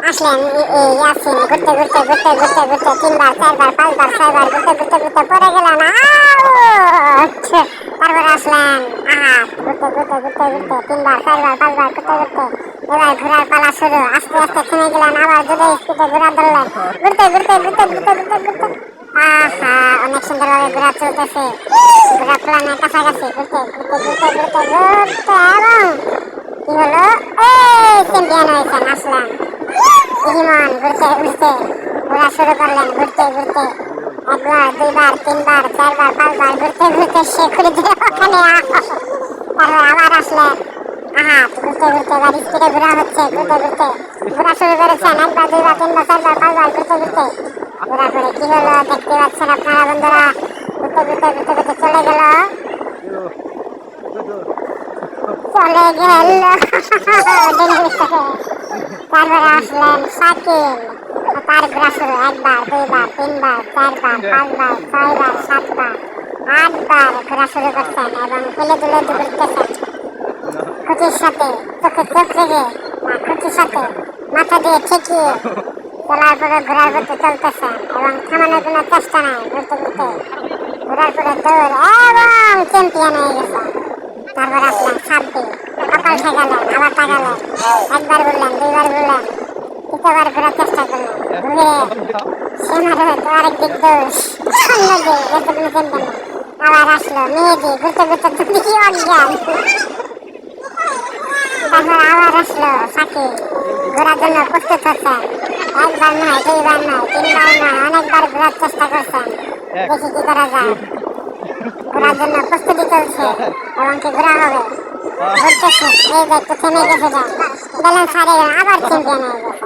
আসলেন ইয়াসিন ঘুরতে ঘুরতে ঘুরতে ঘুরতে ঘুরতে 3বার 4বার 5বার 6বার ঘুরতে ঘুরতে ঘুরতে পরে গেলেন তারপরে আসলেন ঘুরতে ঘুরতে ঘুরতে ঘুরতে 3বার 4বার 5বার ঘুরতে ঘুরতে এবার ঘোরার পালা শুরু আস্তে আস্তে থেমে গেলেন আবার জোরে স্পিডে ঘোরা ধরলেন ঘুরতে ঘুরতে ঘুরতে ঘুরতে ঘুরতে ঘুরতে অনেক সুন্দরভাবে ঘোরা চলতেছে ঘোরা প্লানের কাছাকাছি ঘুরতে ঘুরতে ঘুরতে ঘুরতে ঘুরতে এবং কি হলো চ্যাম্পিয়ন হয়েছেন আসলেন ইমন ঘুরতে ঘুরতে ঘোরা শুরু করলেন ঘুরতে ঘুরতে একবার 2বার 3বার 4বার 5বার ঘুরতে ঘুরতে সে ঘুরে দিল ওখানে তারপর আবার আসলেন ঘুরতে ঘুরতে এবার স্পিডে ঘোরা হচ্ছে ঘুরতে ঘুরতে ঘোরা শুরু করেছেন 1বার 2বার 3বার 4বার 5বার ঘুরতে ঘুরতে ঘোরা করে কি হলো দেখতে পাচ্ছেন আপনারা বন্ধুরা ঘুরতে ঘুরতে ঘুরতে ঘুরতে চলে গেল তারপরে আসলেন শাকিল তার ঘোরা শুরু 1বার 2বার 3বার 4বার 5বার 6বার 7বার 8বার ঘোরা শুরু করছেন এবং ফেলে তুলে ঘুরতেছেন খুঁটির সাথে চোখে চোখ রেখে খুঁটির সাথে মাথা দিয়ে ঠেকিয়ে চলার পরে ঘোরার পথে চলতেছেন এবং থামানোর কোনো চেষ্টা নাই ঘুরতে ঘুরতে ঘোরার পরে দৌড় এবং চ্যাম্পিয়ন হয়ে গেছে তারপর আসলেন সাব্বির কপাল ঠেকালেন আবার তাকালেন 1বার বললেন 2বার বললেন 3বার ঘোরার চেষ্টা করলেন ঘুরে সে মারে তো আরেক দিক দৌড় সামনে দিয়ে এতগুলো চ্যাম্পিয়ন আবার আসলো মেহেদি ঘুরতে ঘুরতে দুদিকে অজ্ঞান তারপর আবার আসলো সাকিব ঘোরার জন্য প্রস্তুত হচ্ছেন 1বার নয় 2বার নয় 3বার নয় অনেকবার ঘোরার চেষ্টা করছেন দেখি কি করা যায় ঘোরার জন্য প্রস্তুতি চলছে এবং কি ঘোরা হবে ঘুরতেছে এই যে একটু থেমে গেছে ব্যালেন্স হারিয়ে গেলেন আবার চ্যাম্পিয়ন হয়ে গেছে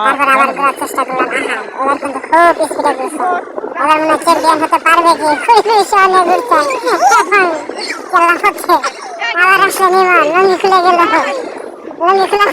তারপর আবার ঘোরার চেষ্টা করলাম এবার কিন্তু খুব স্পিডে ঘুরছে এবার মনে চ্যাম্পিয়ন হতে পারবে কি খুবই সহনে ঘুরছেন এখন খেলা হচ্ছে আবার আসলে নিমন লঙ্গি খুলে গেল লঙ্গি খুলে